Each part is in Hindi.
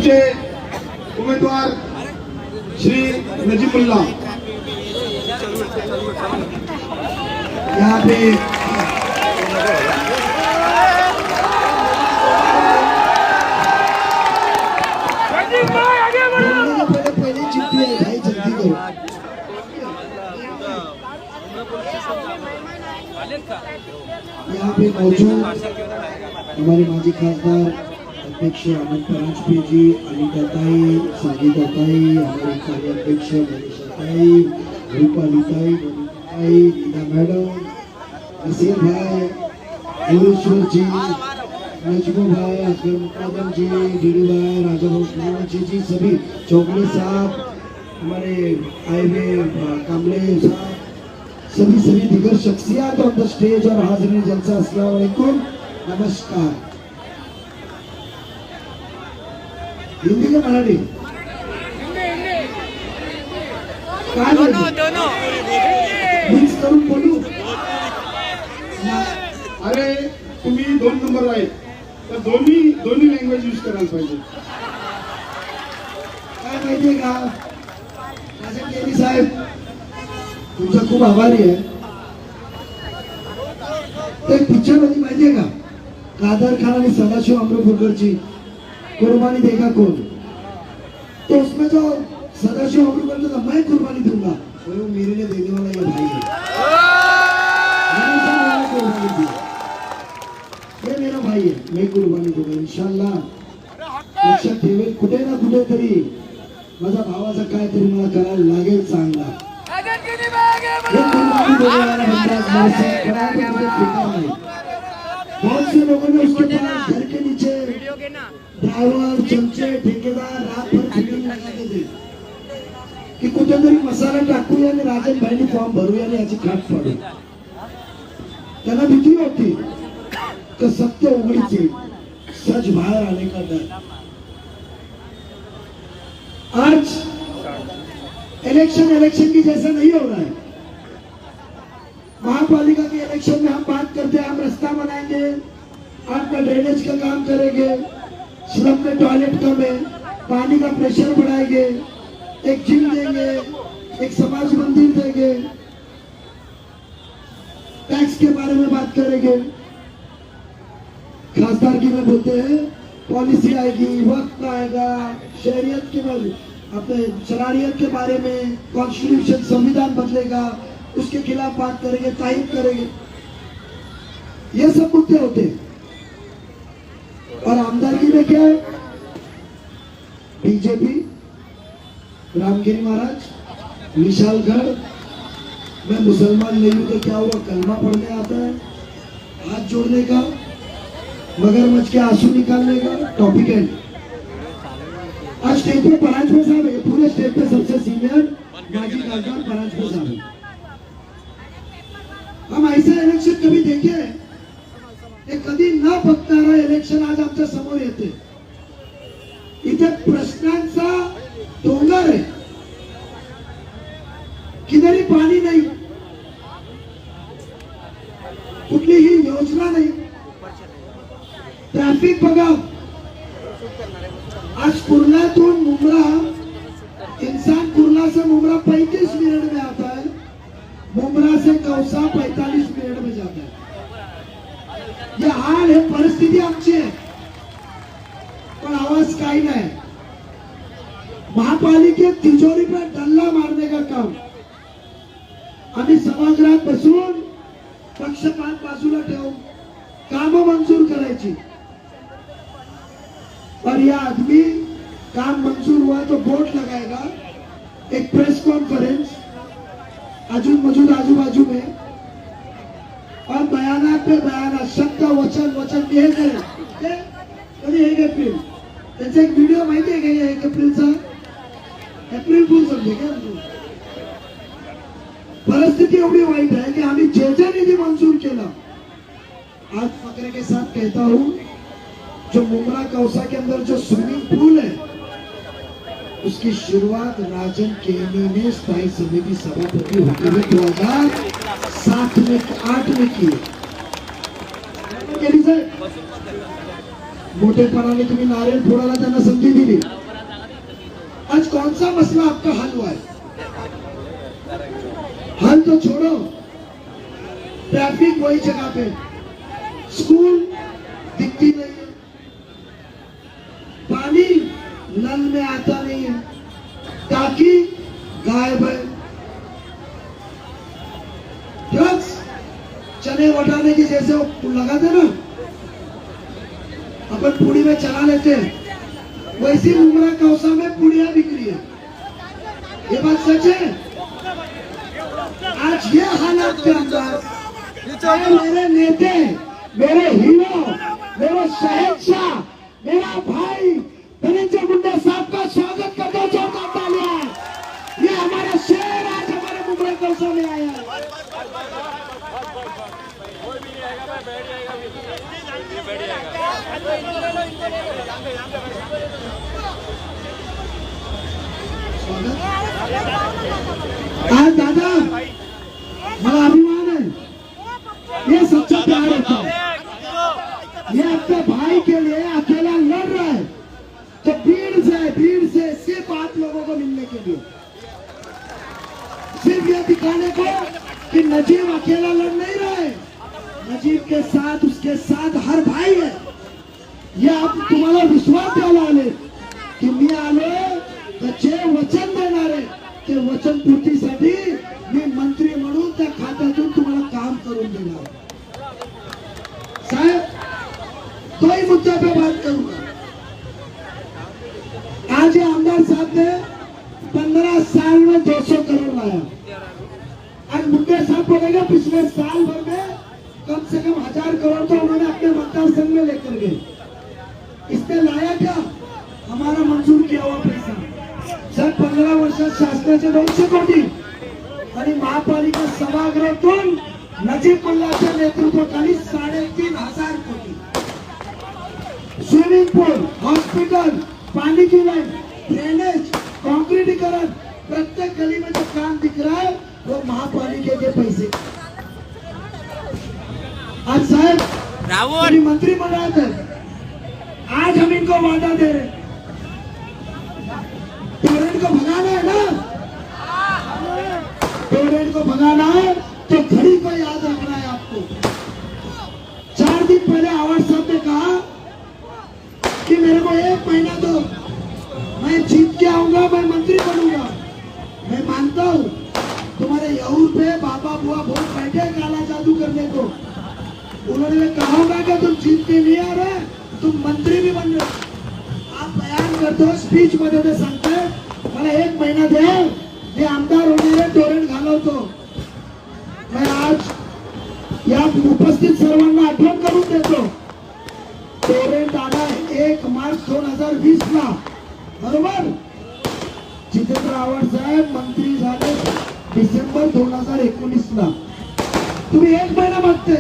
आमचे उमेदवार श्री नजीमुल्ला यहाँ पे पहले चिट्ठी है भाई, जल्दी करो। यहाँ पे मौजूद हमारे माजी खासदार अध्यक्ष अमन परांजपे जी, अनिताताई, संगीताताई, हमारे कार्याध्यक्ष मनीषाताई, रूपालीताई, मोनिकाताई, नीना मैडम, नसीर भाई, गुरुश्वर जी, नजमो भाई, अकरम कादम जी, डीडी भाई, राजा भोसले जी, सभी चौगले साहब, हमारे आए हुए कामले साहब, सभी दिगर शख्सियात ऑन द स्टेज और हाजिरीन जलसा, अस्सलाम वालेकुम, नमस्कार। हिंदी का मराठी दोनों मिक्स करून बोलू। अरे तुम्ही 2 नंबर आहे तर दोन्ही लँग्वेज यूज करायला पाहिजे। काय माहितीये का राजन केली साहेब, तुमचा खूप आभारी आहे। ते पिक्चर मध्ये माहितीये का कादर खान आणि सदाशिव अमृतपूरकरची कुर्बानी देगा कौन, तो उसमें जो सदाशिव अमृतपूरकर का मैं कुर्बानी दूंगा, वो मेरे लिए देने वाला ये भाई है। ये मेरा भाई है, मैं कुर्बानी दूंगा इंशाल्लाह। लक्षात ठेवेल, कुठे ना कुठे तरी माझ्या भावाचा काहीतरी मला करायला लागेल चांगला। बहुत से लोगों ने उसके पास घर के नीचे ड्राइवर, चमचे, ठेकेदार रात भर फिटिंग लगाते थे की कुठेतरी मसाला टाकूया आणि राजन भाईनी फॉर्म भरूया आणि याची खाट पाडू। त्यांना भीती होती कि सत्य उघडीच येईल, सच बाहर आने का डर। आज इलेक्शन की जैसा नहीं हो रहा है। महापालिका के इलेक्शन में हम बात करते हैं हम रास्ता बनाएंगे, आपका ड्रेनेज का काम करेंगे, स्लम में टॉयलेट कम है, पानी का प्रेशर बढ़ाएंगे, एक जिम देंगे, एक समाज मंदिर देंगे, टैक्स के बारे में बात करेंगे। खासदारगी में बोलते हैं पॉलिसी आएगी, वक्त आएगा, शहरियत के बारे अपने शरारियत के बारे में, कॉन्स्टिट्यूशन संविधान बदलेगा, उसके खिलाफ बात करेंगे, तारीफ करेंगे, ये सब मुद्दे होते हैं। और आमदारगी में क्या है, बीजेपी, रामगिरी महाराज, विशालगढ़, मैं मुसलमान नहीं हूं तो क्या हुआ, कलमा पढ़ने आता है, हाथ जोड़ने का, मगरमच्छ के आंसू निकालने का, टॉपिक है। आज स्टेज पे परांजपे साहब है, पूरे स्टेज पे सबसे सीनियर माजी खासदार परांजपे साहब है। हम ऐसा इलेक्शन कभी देखे एक कधी न बघणारा इलेक्शन आज आमच्या समोर येते। इथे प्रश्नांचा डोंगर आहे, किधरही पाणी नाही, कुठलीही योजना नाही, ट्रॅफिक बघा। आज कुर्लातून मुंब्रा, इंसान कुर्ला से मुंब्रा 35 मिनट में आता है, मुंब्रा से कौसा 45 मिनट में जाता है। ये हाल है, परिस्थिती आमची आहे, पण आवाज काही नाही। महापालिकेत तिजोरी पर डल्ला मारने का काम आम्ही सभागृहात बसून पक्षपात बाजूला ठेवून कामं मंजूर करायची। और यह आदमी काम मंजूर हुआ तो बोर्ड लगाएगा, एक प्रेस कॉन्फ्रेंस अजून मजूद आजू बाजू में, और बयानात पे बयानात, शब्द वचन हे करेल। कधी 1 एप्रिल त्याचा एक व्हिडिओ माहिती आहे का, 1 एप्रिलचा, एप्रिल फूल समजे का? परिस्थिती एवढी वाईट है कि आम्ही जे निधी मंजूर केला, आज फकरे के साथ कहता हूं, जो मुंब्रा कौसा के अंदर जो स्विमिंग पूल है उसकी शुरुआत राजन केनी ने स्थायी समिति सभापति होते हुए 2007 में 8 में की। मोठेपणाने तुम्ही नारियल फोडायला त्यांना संधी दिली, आज कौन सा मसला आपका हल हुआ है? हल तो छोड़ो, ट्रैफिक वही जगह पे, स्कूल दिखती नहीं है, पानी नल में आता नहीं है, टाकी गायब है, ट्रक्स चने वटाने की जैसे वो लगाते ना अपन पुड़ी में चला लेते हैं, वैसी मुमरा कौसा में पुड़िया बिक्री है। ये बात सच है। आज ये हालात के अंदर मेरे नेता, मेरे हीरो, मेरे शहंशाह, मेरा भाई धनंजय मुंडे साहब का स्वागत करता जोरदार तालियां। ये हमारा शेर आज हमारे मुमरा कौसा में आया है। आज दादा बड़ा अभिमान है, ये सच्चा प्यार होता है। ये अपने भाई के लिए अकेला लड़ रहा है तो भीड़ से सिर्फ आप लोगों को मिलने के लिए, सिर्फ ये दिखाने को कि नजीब अकेला लड़ नहीं रहा है, नजीब के साथ उसके साथ हर भाई है। ये आप तुम्हाला विश्वास द्यायला आले की मी आलो तर जे वचन देणार आहे ते वचन पूर्तीसाठी मी मंत्री म्हणून त्या खात्यातून तुम्हाला काम करून देणार साहेब। तो ही मुद्दे पे बात करूंगा। आज ये आमदार साहब ने 15 साल में 200 करोड़ लाया। आज मुंडे साहब बोलेगा पिछले साल भर में कम से कम 1000 करोड़ तो उन्होंने अपने मतदार संघ में लेकर गए। इसने लाया क्या? हमारा मंजूर किया हुआ पैसा। सर 15 वर्षात शासनाचे 200 कोटी आणि महापालिका सभागृहातून नजीब मुल्लाच्या नेतृत्वाखाली 3500 कोटी। स्विमिंग पूल, हॉस्पिटल, पानी की लाइन, ड्रेनेज, कॉन्क्रीटीकरण, प्रत्येक गली में जो काम दिख रहा है वो महापालिका के पैसे। आज साहब मंत्री मंडल है, आज हम इनको वादा दे रहे हैं, टोरेंट को भगाना है ना, टोरेंट को भगाना है तो घड़ी को याद रखना है आपको। 4 दिन पहले आवाज साहब ने कहा कि मेरे को 1 महीना दो, मैं जीत के आऊंगा, मैं मंत्री बनूंगा। मैं मानता हूँ तुम्हारे यहूर पे बाबा बुआ बहुत बैठे काला जादू करने को। उन्होंने कहा होगा कि तुम जीत के नहीं आ रहे, तुम मंत्री भी बन रहे। आप बयान करते हो, स्पीच मध्ये ते सांगताय मला 1 महिना द्या, मी आमदार होणार आहे, टोरेंट घालवतो। मैं आज या उपस्थित सर्वांना आठवण करून देतो, टोरेंट आला 1 मार्च 2020 ला, बरोबर? जितेंद्र आव्हाड साहेब मंत्री झाले डिसेंबर 2019 ला। तुम्ही 1 महिना मागते,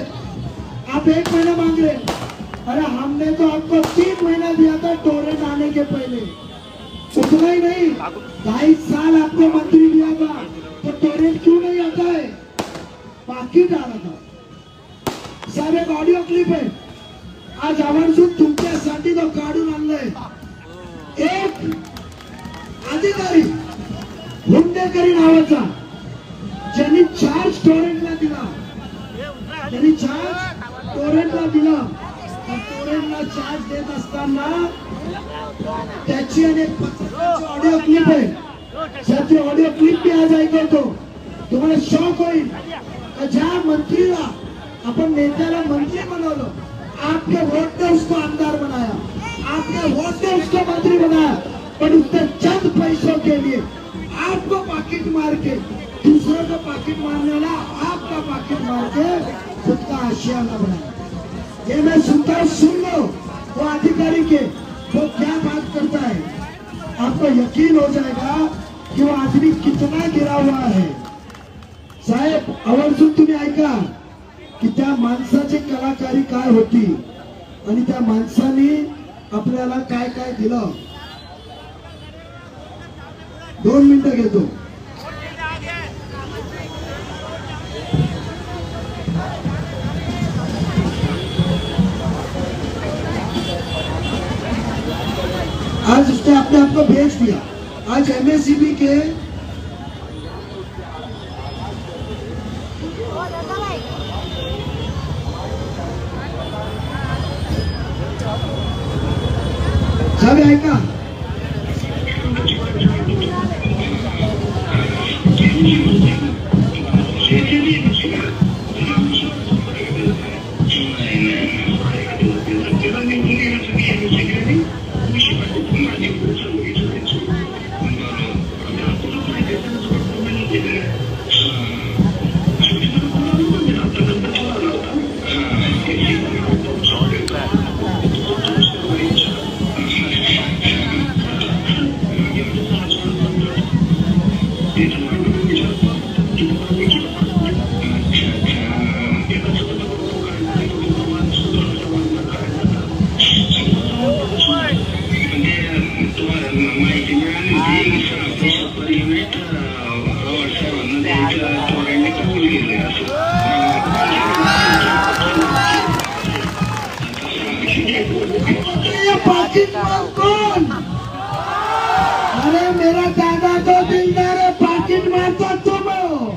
आप 1 महीना मांग रहे। अरे हमने तो आपको 3 महीना दिया था टोरेंट आने के पहले, उतना ही नहीं 2.5 साल आपको मंत्री दिया था, तो टोरेंट क्यों नहीं आता है? पाकिट आ रहा था। साहेब एक ऑडिओ क्लिप है, आज आवर्जून तुमच्यासाठी तो काढून आणलाय। एक अधिकारी हुंडेकरी नावाचा, ज्यांनी चार्ज टोरेंटला दिला, ज्यांनी चार्ज टोरेंटला दिला, टोरेंटला चार्ज देत असताना त्याची अनेक पत्रकाची ऑडिओ क्लिप आहे। त्याची ऑडिओ क्लिप मी आज ऐकवतो, तुम्हाला शॉक होईल कि ज्या मंत्रीला अपन नेत्याला मंत्री बनवलं, आपके वोट ने उसको आमदार बनाया, आपके वोट ने उसको मंत्री बनाया, पर उसने चंद पैसों के लिए आपको पाकिट मार के, दूसरों को पाकिट मारने वाला आपका पाकिट मार के खुद का आशियाना बनाया। ये मैं सुनता हूँ, सुन लो वो अधिकारी के वो क्या बात करता है, आपको यकीन हो जाएगा कि वो आदमी कितना गिरा हुआ है। साहेब आवर्जून तुम्ही ऐका की त्या माणसाची कलाकारी काय होती आणि त्या माणसाने आपल्याला काय काय दिलं। 2 मिनिटं घेतो। आज उसने अपने आप को भेज दिया, आज एमएससीबी के सब ऐका कौन? अरे मेरा दादा तो दिलदार है, पाकिट मारता तुम हो।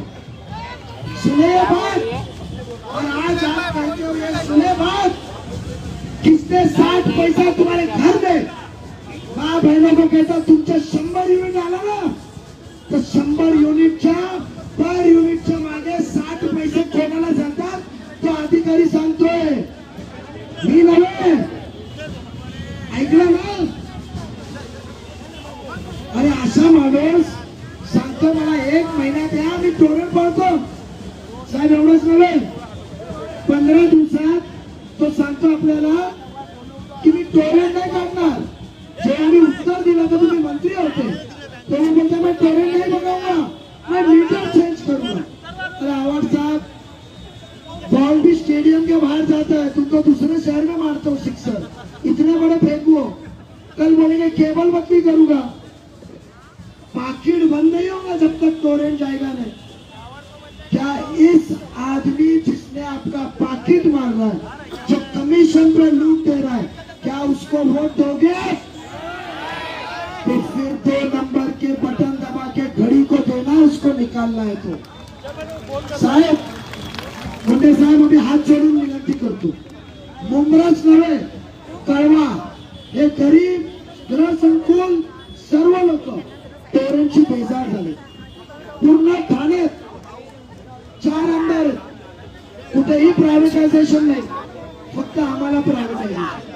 सुने बात, और आज आप कहते हो ये सुने बात, किसने 60 पैसा तुम्हारे घर में माँ बहनों को कहता तुमच्या 100 युनिट आला ना, तर 100 युनिटच्या पर युनिटच्या मागे 60 पैसे कोणाला जातात तो अधिकारी सांगतोय, मी नव्हे. ऐकलं ना? अरे असा माणूस सांगतो मला 1 महिना द्या मी तोरण पाळतो. साहेब एवढंच नव्हे, 15 दिवसात तो सांगतो आपल्याला की मी तोरण नाही काढणार. जेव्हा मी उत्तर दिलं तर तुम्ही मंत्री होते तेव्हा बोलता मैं तोरण नहीं लगाऊंगा, मैं मीटर चेंज करूंगा. अरे आवाज साहब, बॉल भी स्टेडियम के बाहर जाता है, तुम तो दूसरे शहर में मारते हो सिक्सर, इतने बड़े फेंकू. कल बोलेंगे केबल बदली करूंगा. पाकिट बंद नहीं होगा जब तक तोरण जाएगा नहीं. क्या इस आदमी जिसने आपका पाकिट मार रहा है, जो कमीशन पर लूट दे रहा है, क्या उसको वोट दोगे? तो फिर 2 नंबर के बटन दबा के घड़ी को देना, उसको निकालना है. तो साहेब, मुंडे साहेब, अभी हात जोडून विनंती करतो, मुंब्राच नव्हे, कळवा हे गरीब ग्रहसंकुल सर्व लोक तोरणची बेजार झाले. पूर्ण ठाण्यात 4 आमदार, कुठेही प्रायव्हेटायझेशन नाही, फक्त आम्हाला प्रायव्हेटायझेशन.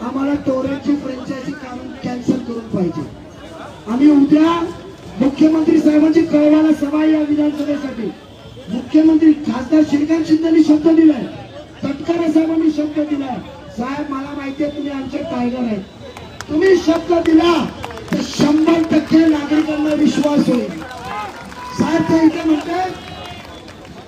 आम्हाला तोरणची फ्रँचायझी काढून कॅन्सल करून पाहिजे. आम्ही उद्या मुख्यमंत्री साहेबांची कळवाला सभा या विधानसभेसाठी, मुख्यमंत्री खासदार श्रीकांत शिंदेनी शब्द दिलाय, तटकरे साहेबांनी शब्द दिलाय. साहेब मला माहितीये तुम्ही आमचे टायगर आहेत, तुम्ही शब्द दिला तर 100% नागरिकांना विश्वास होईल. साहेब ते इथे म्हणते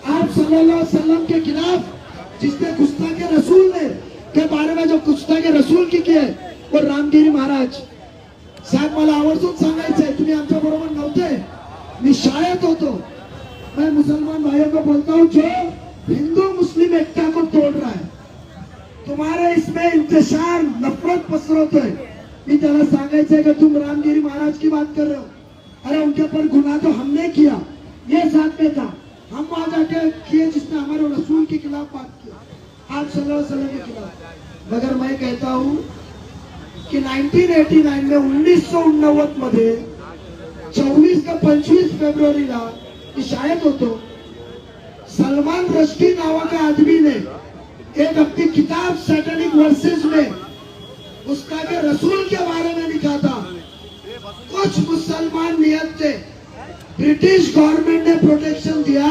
आप सल्लल्लाहु अलैहि वसल्लम के खिलाफ जिसने गुस्ताखे रसूल ने के बारे में जो गुस्ताखे रसूल की किए वो रामगिरी महाराज. साहेब मला आवर्जून सांगायचंय, तुम्ही आमच्या बरोबर नव्हते, मी शाळेत होतो. मैं मुसलमान भाइयों को बोलता हूँ, जो हिंदू मुस्लिम एकता को तोड़ रहा है, तुम्हारे इसमें इंतशार नफरत पसरवतोय. मी त्याला सांगायचंय कि तुम रामगिरी महाराज की बात कर रहे हो. अरे उनके ऊपर गुनाह तो हमने किया, ये साथ में था, हम वहां जाके किए जिसने हमारे रसूल के खिलाफ बात की, आप सल्लल्लाहु अलैहि वसल्लम के खिलाफ. मगर मैं कहता हूं कि 1989 में 1989 मध्ये 24 का 25 फेब्रुवारीला मी शाळेत होतो. सलमान रश्दी नावाच्या आदमी ने एक अपनी किताब सैटेनिक वर्सेस में उसका के रसूल के बारे में लिखा था. कुछ मुसलमान नियत थे, ब्रिटिश गवर्नमेंट ने प्रोटेक्शन दिया,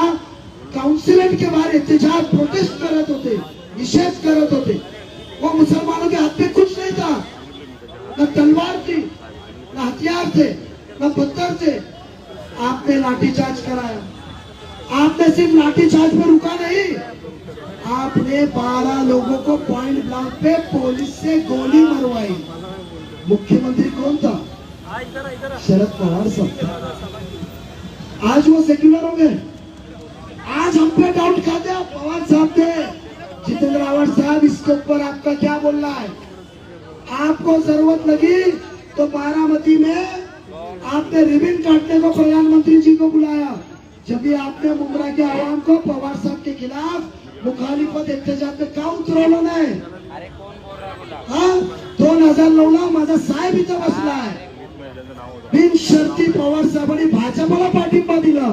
काउंसिलेट के बाहर एहतजाज प्रोटेस्ट करत होते, निषेध करत होते. वो मुसलमानों के हाथ में कुछ नहीं था, न तलवार थी, न हथियार थे, न पत्थर थे. आपने लाठीचार्ज कराया. आपने सिर्फ लाठीचार्ज पर रुका नहीं, आपने 12 लोगों को पॉइंट ब्लैंक पे पुलिस से गोली मरवाई. मुख्यमंत्री कौन था? शरद पवार साहब. आज वो सेक्युलर हो गए. आज हम पे डाउट खाते हैं पवार साहब थे. जितेंद्र आवाज साहब, इसके ऊपर आपका क्या बोलना है? आपको जरूरत लगी तो बारामती में आपने रिबन काटने को प्रधानमंत्री जी को बुलाया, जब भी आपने मुंब्रा के आवाम को पवार साहब के खिलाफ मुखालिफत एहतजाज में का उतरवलं नाही? हा 2009ला माझा साहेब इथं बसलाय, बिनशर्ती पवार साहेबांनी भाजपला पाठिंबा दिला,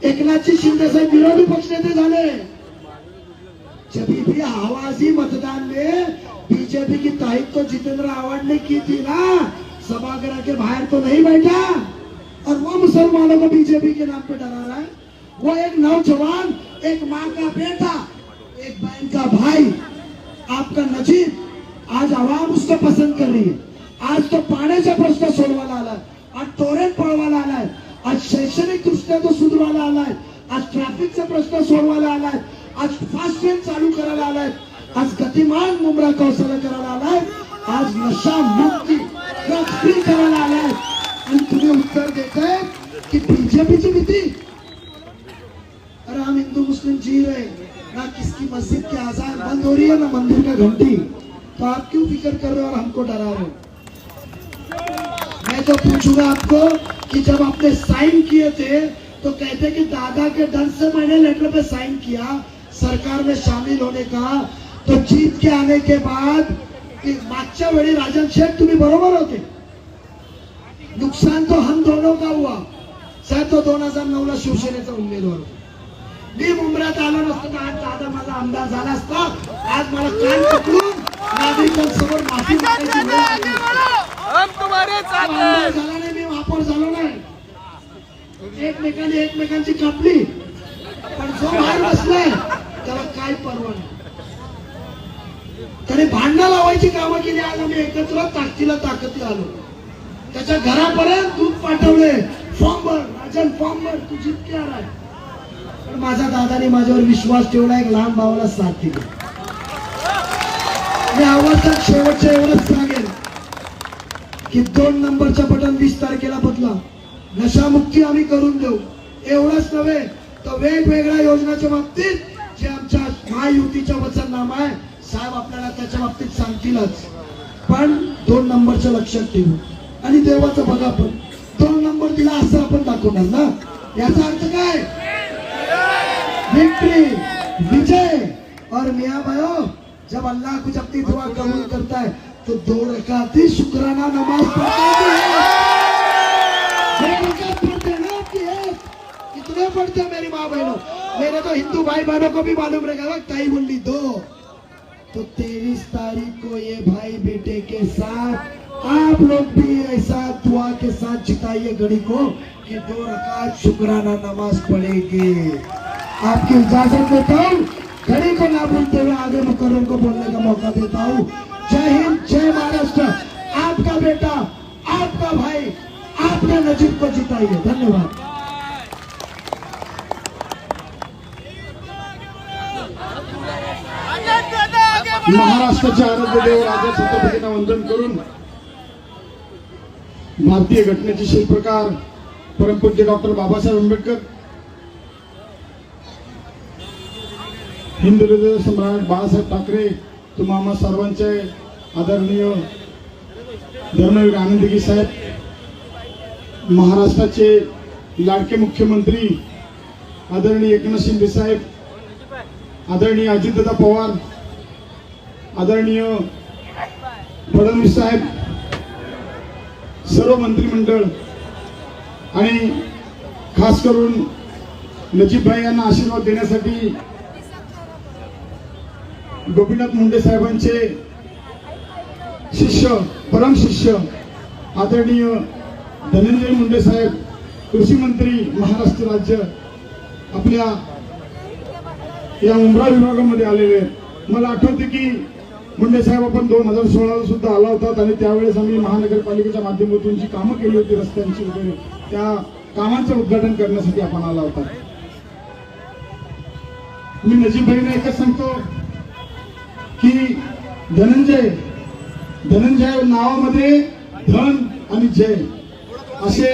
एकनाथजी शिंदे साहेब विरोधी पक्षनेते झाले। जब भी आवाजी मतदान में बीजेपी की तारीख तो जितेंद्र आव्हाड ने की थी ना, सभागृह के बाहर तो नहीं बैठा, और वो मुसलमानों को बीजेपी के नाम पे डरा रहा है। वो एक नौजवान, एक माँ का बेटा, एक बहन का भाई, आपका नजीब, आज आवाम उसको पसंद कर रही है। आज तो पाण्याचा प्रश्न सोडवायला आलाय, आज टोरेंट पळवायला आलाय, आज शैक्षणिक दृष्ट्या तो सुधारायला आलाय, आज ट्रॅफिकचा प्रश्न सोडवायला आलाय, आज फास्ट ट्रेन चालू करायला आलाय, आज गतिमान मुंब्रा कौशल्य करायला आलाय, आज नशा मुक्ती ड्रग्स फ्री करायला आलाय, आणि तुम्ही उत्तर देताय की बीजेपीची भीती। अरे हम हिंदू मुस्लिम जी रहे ना, किसकी मस्जिद की आजान बंद हो रही है ना मंदिर का घंटी, तो आप क्यों फिक्र कर रहे हो और हमको डरा रहे हो? मैं तो पूछूंगा आपको कि जब आपने साइन किए थे तो कहते कि दादा के डर से मैंने लेटर पे साइन किया सरकार में शामिल होने का, तो जीत के आने के बाद मागच्या वेळी राजन शेठ तुम्ही बरोबर होते, नुकसान तो हम दोनों का हुआ। साहेब तो 2009ला शिवसेनेचा उमेदवार होता, मी मुंब्र्यात आलो नसतो तर आज दादा माझा आमदार झाला असता, आज मला कान पकडून नागरिकांसमोर माफी मागायची वेळ आली। आमदार झाला नाही, मी महापौर झालो नाही, एकमेकांनी एकमेकांची कापली, पण जो बाहेर बसलाय त्याला काय परवा नाही। त्याने भांडणं लावायची कामं केली, आज आम्ही एकत्र ताकदीला ताकदीला आलो, त्याच्या घरापर्यंत दूध पाठवले, फॉर्म भर राजन, फॉर्म भर, तू जितके आलाय। पण माझ्या दादाने माझ्यावर विश्वास ठेवला, एक लहान भावाला साथ दिली। मी आवाजात शेवटचं एवढंच सांगेन की 2 नंबरचं बटन 20 तारखेला बदला, नशामुक्ती आम्ही करून देऊ। एवढंच नव्हे तर वेगवेगळ्या योजनाच्या बाबतीत जे आमच्या महायुतीच्या वचननामा आहे, साहेब आपल्याला त्याच्या बाबतीत सांगतीलच, पण 2 नंबरचं लक्षात ठेवू, आणि देवाचं बघा, पण 2 नंबर दिला असं आपण दाखवणार ना, याचा अर्थ काय? विक्ट्री, विजय। और मियाँ भाइयों, जब अल्लाह कुछ अपनी दुआ कबूल करता है तो 2 रकाती शुक्राना नमाज पढ़ते हैं, 2 रकात पढ़ते हैं आपकी है, कितने पढ़ते हैं मेरी माँ बहनों? मेरे तो हिंदू भाई बहनों को भी मालूम रहेगा, ताई बोली 2, तो 23 तारीख को ये भाई बेटे के साथ आप लोग भी ऐसा दुआ के साथ जिताइए घड़ी को कि 2 रकात शुक्राना नमाज पढ़ेंगे। आपकी इजाजत देता हूँ, घड़ी को ना बोलते हुए आगे मुकर्रम को बोलने का मौका देता हूँ। जय हिंद, जय महाराष्ट्र। आपका बेटा, आपका भाई, आपने नजीब को जिताइए। धन्यवाद। महाराष्ट्राचे आराध्य देव राजा छत्रपतींना वंदन करून भारतीय घटनेचे शिल्पकार परमपूज्य डॉक्टर बाबासाहेब आंबेडकर, हिंदू हृदय सम्राट बाळासाहेब ठाकरे, तुम्हा सर्वांचे आदरणीय धर्मवीर आनंदगी साहेब, महाराष्ट्राचे लाडके मुख्यमंत्री आदरणीय एकनाथ शिंदे साहेब, आदरणीय अजितदादा पवार, आदरणीय फडणवीस साहेब, सर्व मंत्रिमंडळ आणि खास करून नजीब भाई यांना आशीर्वाद देण्यासाठी गोपीनाथ मुंडे साहेबांचे शिष्य, परम शिष्य आदरणीय धनंजय मुंडे साहेब, कृषी मंत्री महाराष्ट्र राज्य, आपल्या या मुंब्रा विभागामध्ये आलेले आहेत। मला आठवते की मुंडे साहेब आपण 2016 सुद्धा आला होतात आणि त्यावेळेस आम्ही महानगरपालिकेच्या माध्यमातून जी कामं केली होती रस्त्यांची वगैरे, त्या कामांचं उद्घाटन करण्यासाठी आपण आला होता। मी नजीब भाईंना एकच सांगतो की धनंजय नावामध्ये धन आणि जय असे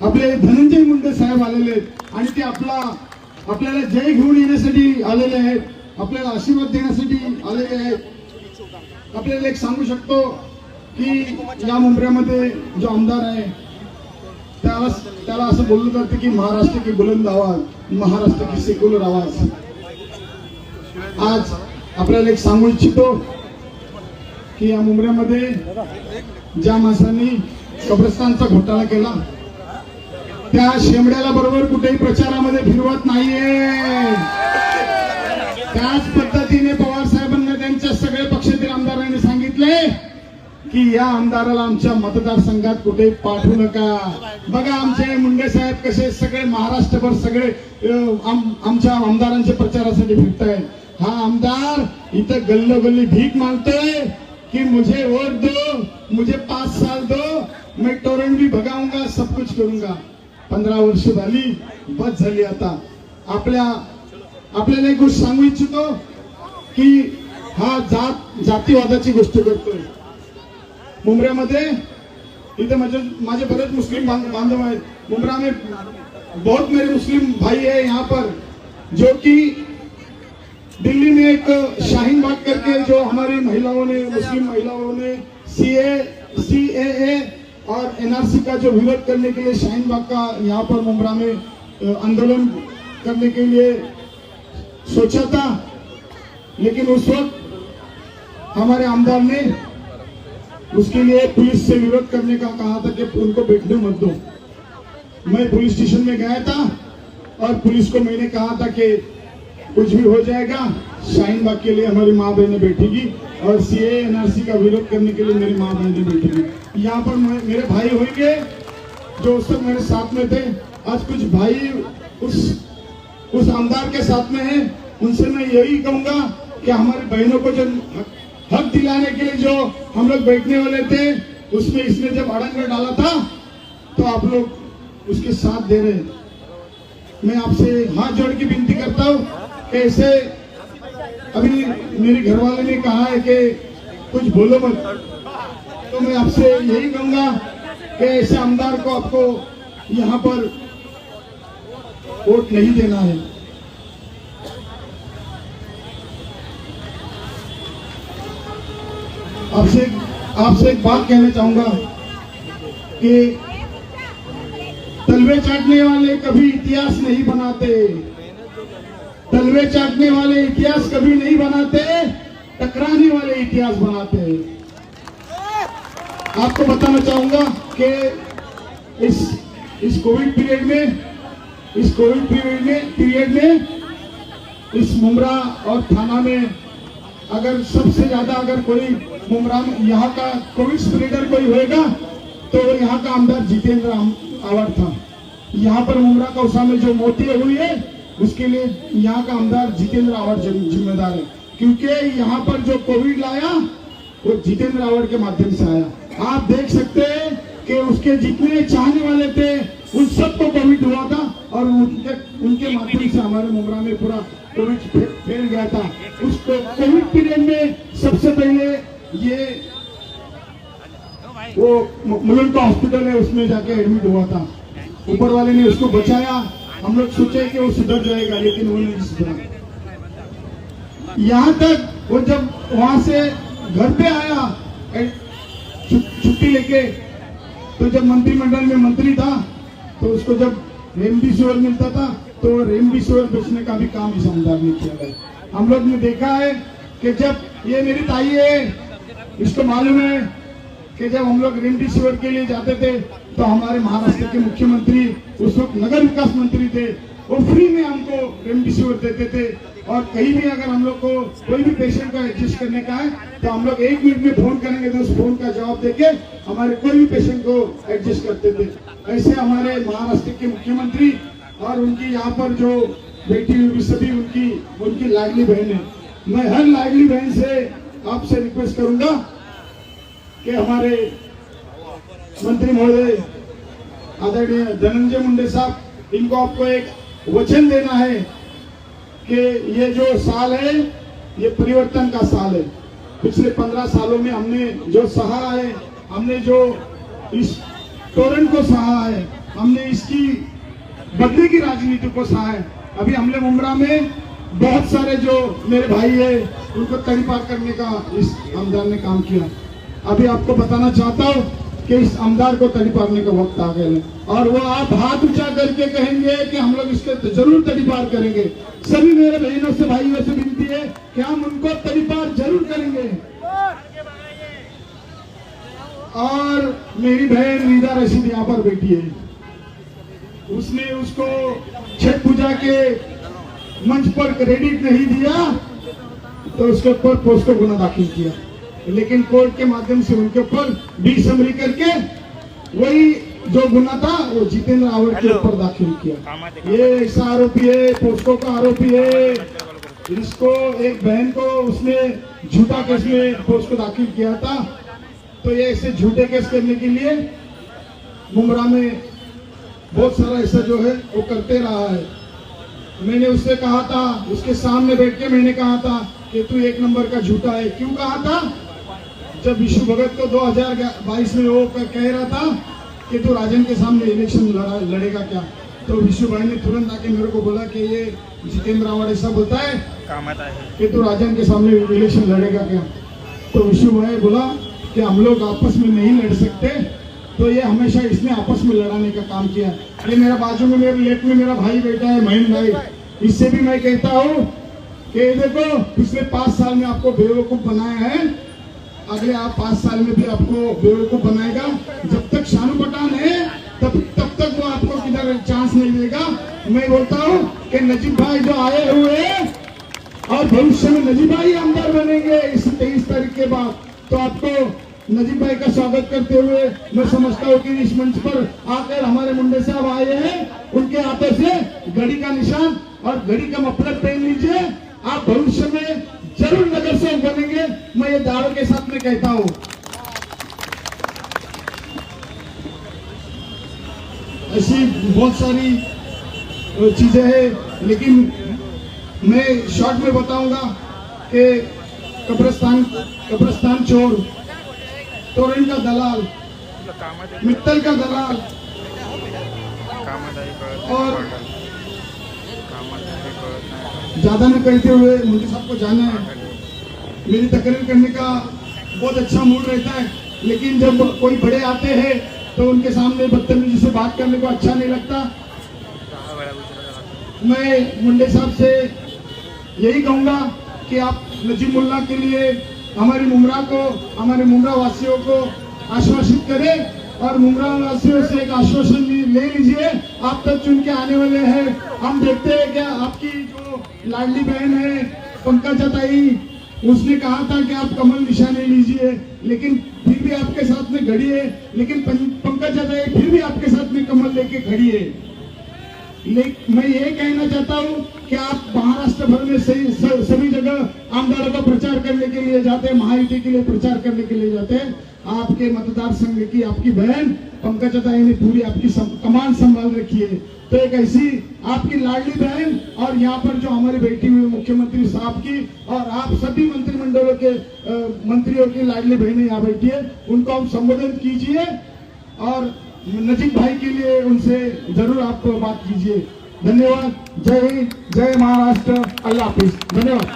आपले धनंजय मुंडे साहेब आलेले आहेत आणि ते आपल्याला जय घेऊन येण्यासाठी आलेले आहेत, आपल्याला आशीर्वाद देण्यासाठी आलेले आहेत। आपल्याला एक सांगू शकतो की या मुंबऱ्यामध्ये जो आमदार आहे त्याला असं बोललं जातं की महाराष्ट्र की बुलंद आवाज, महाराष्ट्र की सेक्युलर आवाज. आज आपल्याला एक सांगू इच्छितो की या मुंबऱ्यामध्ये ज्या माणसांनी कब्रस्तानचा घोटाळा केला त्या शेमड्याला बरोबर कुठेही प्रचारामध्ये फिरवत नाहीये. त्याच पद्धतीने पवार साहेबांना त्यांच्या सगळे पक्षातील आमदारांनी सांगितले की या आमदाराला आमच्या मतदारसंघात कुठे पाठवू नका. बघा आमचे मुंडे साहेब कसे सगळे महाराष्ट्रभर सगळे आमच्या आमदारांच्या प्रचारासाठी फिरतायत. हा आमदार इथं गल्लोगल्ली भीक मागतोय कि मुझे वोट दो, मुझे 5 साल दो, मैं टोरंट भी भगाऊंगा, सब कुछ करूंगा. 15 वर्ष झाली, बस झाली. आता आपल्याला एक गोष्ट सांगू इच्छितो की हा जातीवादाची गोष्ट करतोय मुंबऱ्यामध्ये. इथे माझे बरेच मुस्लिम बांधव आहेत. मुंबरा में बहुत मेरे मुस्लिम भाई है यहाँ पर, जो कि दिल्ली में एक शाहीन बाग करके जो हमारी महिलाओं ने, मुस्लिम महिलाओं ने CAA और NRC का जो विरोध करने के लिए शाहीन बाग का यहाँ पर मुंबरा में आंदोलन करने के लिए सोचा था, लेकिन उस वक्त हमारे आमदार ने उसके लिए पुलिस से विरोध करने का कहा था कि उनको बैठने मत दो. मैं पुलिस स्टेशन में गया था और पुलिस को मैंने कहा था कि कुछ भी हो जाएगा, शाहीन बाग के लिए हमारी माँ बहनें बैठेगी और CAA NRC का विरोध करने के लिए मेरी माँ बहनें बैठेगी. यहाँ पर मेरे भाई होंगे जो उस वक्त मेरे साथ में थे. आज कुछ भाई उस आमदार के साथ में है. उनसे मैं यही कहूंगा कि हमारी बहनों को जो हक दिलाने के लिए जो हम लोग बैठने वाले थे, उसमें इसने जब अड़ंगा डाला था तो आप लोग उसके साथ दे रहे. मैं आपसे हाथ जोड़ के विनती करता हूँ कि ऐसे अभी मेरे घर वाले ने कहा है कि कुछ बोलो मत, तो मैं आपसे यही कहूंगा कि ऐसे आमदार को आपको यहाँ पर वोट नहीं देना है. आपसे एक बात कहना चाहूंगा कि तलवे चाटने वाले कभी इतिहास नहीं बनाते. तलवे चाटने वाले इतिहास कभी नहीं बनाते, टकराने वाले इतिहास बनाते. आपको बताना चाहूंगा कि इस कोविड पीरियड में इस मुंबरा और थाना में अगर सबसे ज्यादा अगर कोई मुंबरा में यहाँ का कोविड स्प्रेडर कोई होएगा तो यहाँ का आमदार जितेंद्र आवर था. यहाँ पर मुंबरा कौसा में जो मौतें हुई है उसके लिए यहाँ का आमदार जितेंद्र आवर जिम्मेदार है, क्योंकि यहाँ पर जो कोविड लाया वो जितेंद्र आवर के माध्यम से आया. आप देख सकते हैं कि उसके जितने चाहने वाले थे उन सबको कोविड हुआ था और उनके माध्यम से हमारे मुंबरा में पूरा कोविड फैल गया था. उस कोविड पीरियड में सबसे पहले ये वो मुलुंड का हॉस्पिटल है उसमें जाके एडमिट हुआ था. ऊपर वाले ने उसको बचाया. हम लोग सोचे कि वो सुधर जाएगा, लेकिन वो नहीं सुधरा. यहाँ तक वो जब वहां से घर पे आया छुट्टी लेके, तो जब मंत्रिमंडल में मंत्री था तो उसको जब रेमडेसिविर मिलता था तो रेमडेसिविर बेचने का भी काम इस आमदार ने किया है. हम लोग ने देखा है कि जब ये मेरी ताई है, इसको मालूम है कि जब हम लोग रेमडेसिविर के लिए जाते थे तो हमारे महाराष्ट्र के मुख्यमंत्री उस वक्त नगर विकास मंत्री थे, वो फ्री में हमको रेमडेसिविर देते थे. और कहीं भी अगर हम लोग को कोई भी पेशेंट का एडजस्ट करने का है तो हम लोग 1 मिनट में फोन करेंगे तो उस फोन का जवाब देके हमारे कोई भी पेशेंट को एडजस्ट करते थे. ऐसे हमारे महाराष्ट्र के मुख्यमंत्री और उनकी यहाँ पर जो बेटी हुई सभी उनकी लाडली बहन है. मैं हर लाडली बहन से आपसे रिक्वेस्ट करूंगा कि हमारे मंत्री महोदय आदरणीय धनंजय मुंडे साहब, इनको आपको एक वचन देना है कि ये जो साल है ये परिवर्तन का साल है. पिछले 15 सालों में हमने जो सहा है, हमने जो इस तोरण को सहा है, हमने इसकी बदले की राजनीति को सहा है. अभी हमने मुंबरा में बहुत सारे जो मेरे भाई है उनको तड़ी पार करने का इस आमदार ने काम किया. अभी आपको बताना चाहता हूँ कि इस आमदार को तड़ी पारने का वक्त आ गया है, और वो आप हाथ ऊंचा करके कहेंगे कि हम लोग इसके जरूर तड़ी पार करेंगे। सभी मेरे बहनों से भाइयों से विनती है कि हम उनको तड़ी पार जरूर करेंगे। और मेरी बहन रीदा रशीद यहाँ पर बैठी है, उसने उसको छठ पूजा के मंच पर क्रेडिट नहीं दिया तो उसके ऊपर पोस्को गुना दाखिल किया, लेकिन कोर्ट के माध्यम से उनके ऊपर डिसमरी करके वही जो गुना था वो जितेंद्र रावत के ऊपर दाखिल किया। ये ऐसा आरोपी है, पोस्को का आरोपी है। इसको एक बहन को उसने झूठा केस में पोस्को दाखिल किया था, तो ये ऐसे झूठे केस करने के लिए मुमरा में बहुत सारा ऐसा जो है वो करते रहा है। मैंने उससे कहा था, उसके सामने बैठ के मैंने कहा था कि तू एक नंबर का झूठा है। क्यों कहा था? जब विशु भगत को 2022 में वो कह रहा था कि तू राजन के सामने इलेक्शन लड़ेगा क्या, तो विशु भाई ने तुरंत आके मेरे को बोला कि ये जितेंद्र रावत ऐसा बोलता है कि तू राजन के सामने इलेक्शन लड़ेगा क्या। तो विशु भाई बोला कि हम लोग आपस में नहीं लड़ सकते, तो ये हमेशा इसने आपस में लड़ाने का काम किया। ये मेरा बाजू में मेरे लेफ्ट में मेरा भाई बैठा है, महेंद्र भाई, इससे भी मैं कहता हूँ कि देखो पिछले 5 साल में आपको बेवकूफ बनाया है, अगले आप 5 साल में भी आपको बेवकूफ बनाएगा। जब तक शानू पठान है तब तक वो आपको किधर चांस नहीं देगा। मैं बोलता हूँ कि नजीब भाई जो आए हुए और भविष्य में नजीब भाई आमदार बनेंगे इस 23 तारीख के बाद, तो आपको नजीब भाई का स्वागत करते हुए मैं समझता हूँ कि इस मंच पर आकर हमारे मुंडे साहब आए हैं, उनके हाथों से घड़ी का निशान और घड़ी का मफलर पहन लीजिए। आप भविष्य में जरूर नगर सेवक बनेंगे, मैं ये दावे के साथ में कहता हूँ। ऐसी बहुत सारी चीजें हैं, लेकिन मैं शॉर्ट में बताऊंगा कि कब्रिस्तान चोर, तोरण का दलाल, मित्तल का दलाल और ज्यादा न कहते हुए मुझे सबको जाना है। मेरी तकरीर करने का बहुत अच्छा मूड रहता है, लेकिन जब कोई बड़े आते हैं तो उनके सामने बदतमीजी से बात करने को अच्छा नहीं लगता। मैं मुंडे साहब से यही कहूंगा कि आप नजीब मुल्ला के लिए हमारे मुमरा वासियों को आश्वासित करें और मुमरा वासियों से एक आश्वासन ले लीजिए। आप तक चुन के आने वाले हैं, हम देखते हैं क्या आपकी जो लाडली बहन है पंकजा ताई, उसने कहा था कि आप कमल निशाने लीजिए, लेकिन फिर भी आपके साथ में खड़ी है, लेकिन पंकजा ताई फिर भी आपके साथ में कमल लेके खड़ी है। लेकिन मैं ये कहना चाहता हूँ कि आप महाराष्ट्र भर में सभी जगह आमदारों का प्रचार करने के लिए जाते हैं, महायुति के लिए प्रचार करने के लिए जाते हैं। आपके मतदार संघ की आपकी बहन पंकजा ताई ने पूरी आपकी कमान संभाल रखी है, तो एक ऐसी आपकी लाडली बहन और यहाँ पर जो हमारी बैठी हुई मुख्यमंत्री साहब की और आप सभी मंत्रिमंडलों के मंत्रियों की लाडली बहनें यहाँ बैठी है, उनको आप संबोधन कीजिए और नजीब भाई के लिए उनसे जरूर आप बात कीजिए। धन्यवाद। जय हिंद, जय महाराष्ट्र, अल्लाह हाफिज। धन्यवाद।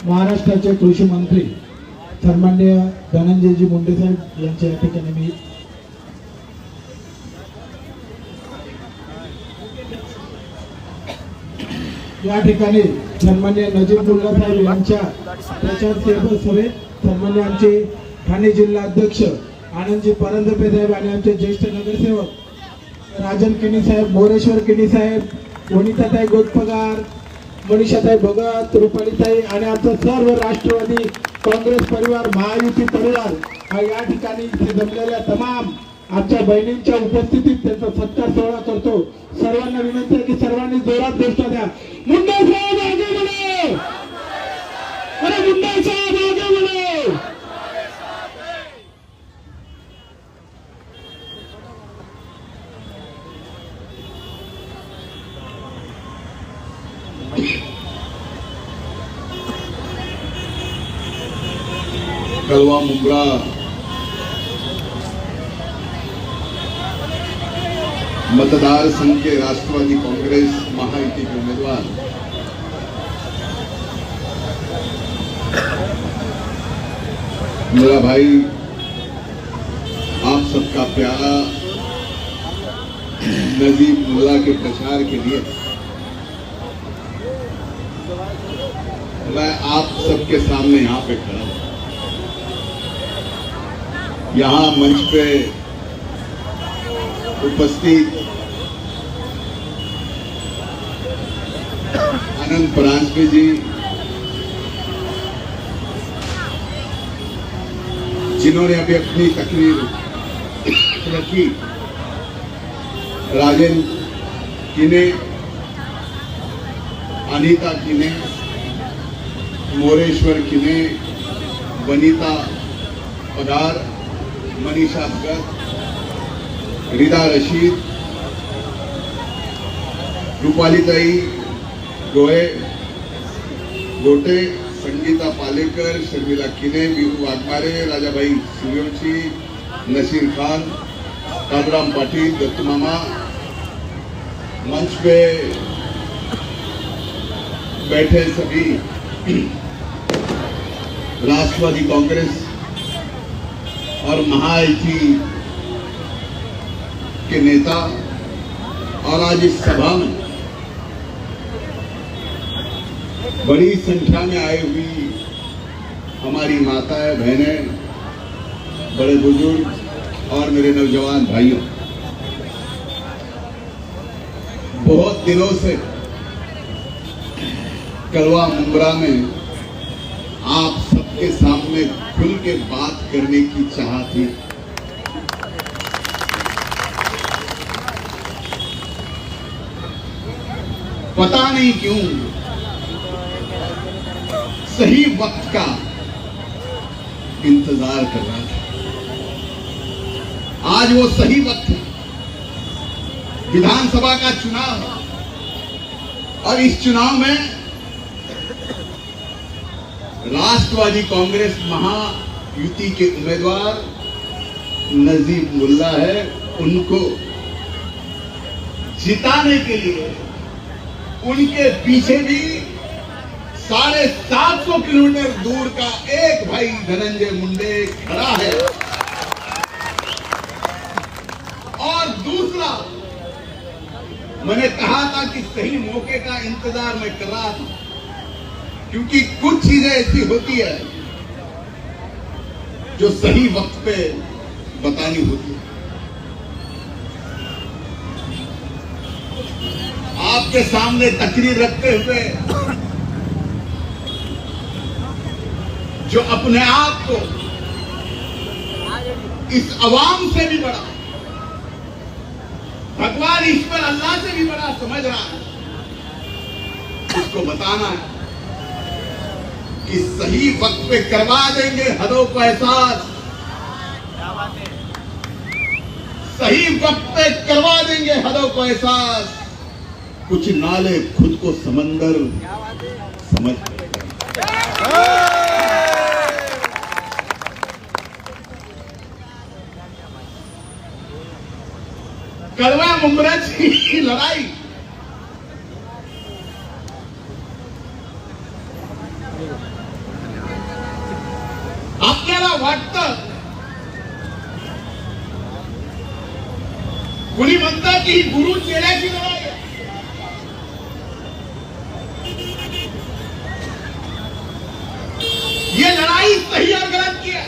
महाराष्ट्राचे कृषी मंत्री सन्माननीय धनंजयजी मुंडे साहेब यांच्या या ठिकाणी मी या ठिकाणी सन्माननीय नजीब मुल्ला साहेब यांच्या प्रचार सभेत सन्माननीय आमचे ठाणे जिल्हा अध्यक्ष आनंदजी परंदपे साहेब आणि आमचे ज्येष्ठ नगरसेवक राजन किणी साहेब, मोरेश्वर किणी साहेब, वनिताताई गोतपगार, मनीषाताई भगत, रुपालीताई आणि आमचा सर्व राष्ट्रवादी काँग्रेस परिवार, महायुती परिवार हा या ठिकाणी इथे जमलेल्या तमाम आमच्या बहिणींच्या उपस्थितीत त्यांचा सत्कार सोहळा करतो। सर्वांना विनंती आहे की सर्वांनी जोरात घोषणा द्या, मुंडे साहेब आगे बढ़ो, अरे मुंडे साहेब आगे बढ़ो। कलवा मुमरा मतदार संघ के राष्ट्रवादी कांग्रेस महायुति के उम्मीदवार मेरा भाई आप सबका प्यारा नजीब मुल्ला के प्रचार के लिए मैं आप सबके सामने यहाँ पे खड़ा हूँ। यहाँ मंच पे उपस्थित आनंद परांजपे जी, जिन्होंने अभी अपनी तकरीर रखी, राजेंद्र किने, अनीता किने, मोरेश्वर किने, वनीता पगार, मनीषा भगत, रिदा रशीद, रूपाली ताई गोटे, संगीता पालेकर, शर्मिला किने, बीरू वाघमारे, राजा भाई सूर्यवंशी, नसीर खान, कादराम पाटिल, दत्तू मामा, मंच पे बैठे सभी राष्ट्रवादी कांग्रेस और महायुति के नेता, और आज इस सभा में बड़ी संख्या में आई हुई हमारी माताएं, बहनें, बड़े बुजुर्ग और मेरे नौजवान भाइयों, बहुत दिनों से कलवा मुंब्रा में आप सबके सामने खुल के बात करने की चाह थी। पता नहीं क्यों सही वक्त का इंतजार कर रहा था। आज वो सही वक्त है, विधानसभा का चुनाव है, और इस चुनाव में राष्ट्रवादी कांग्रेस महायुति के उम्मीदवार नजीब मुल्ला है। उनको जिताने के लिए उनके पीछे भी 750 किलोमीटर दूर का एक भाई धनंजय मुंडे खड़ा है। और दूसरा, मैंने कहा था कि सही मौके का इंतजार मैं कर रहा था, क्योंकि कुछ चीजें ऐसी होती है जो सही वक्त पे बतानी होती है। आपके सामने तकरीर रखते हुए जो अपने आप को इस अवाम से भी बड़ा, भगवान ईश्वर अल्लाह से भी बड़ा समझ रहा है, उसको बताना है कि सही वक्त पे करवा देंगे हदों को एहसास, सही वक्त पे करवा देंगे हदों को एहसास, कुछ नाले खुद को समंदर समझ। कलवा मुंब्रा की लड़ाई आपल्याला वाटतं, कुणी म्हणतात की ही गुरु चेल्याची लढाई आहे. ये लड़ाई सही और गलत की है,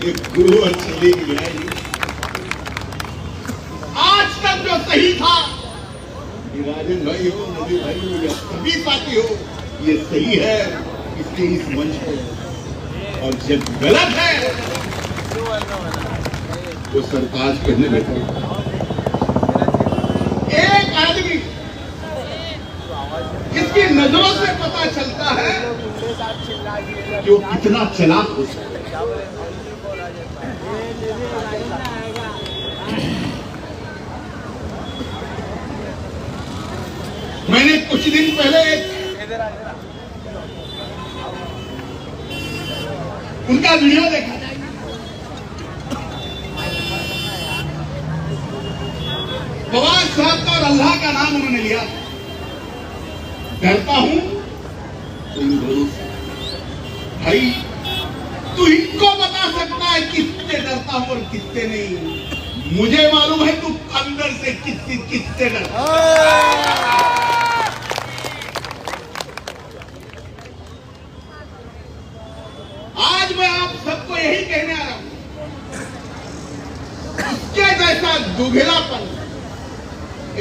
एक गुरु और चेले की लड़ाई। आज तक जो सही था, राजन भाई हो, नदी भाई हो या सभी साथी हो, ये सही है इसलिए इस मंच पे, और जब गलत है तो सरताज कहने बैठे। एक आदमी इसकी नजरों से पता चलता है कि वो कितना चालाक हो सकता है। मैंने कुछ दिन पहले उनका वीडियो देखा, फवाद साहब का और अल्लाह का नाम उन्होंने लिया। डरता हूं तो इन दोनों से, भाई तू इनको बता सकता है किससे डरता हूं और किससे नहीं। मुझे मालूम है तू अंदर से किससे डरता। आज मैं आप सबको यही कहने आ रहा हूं, उसके जैसा दुगेलापन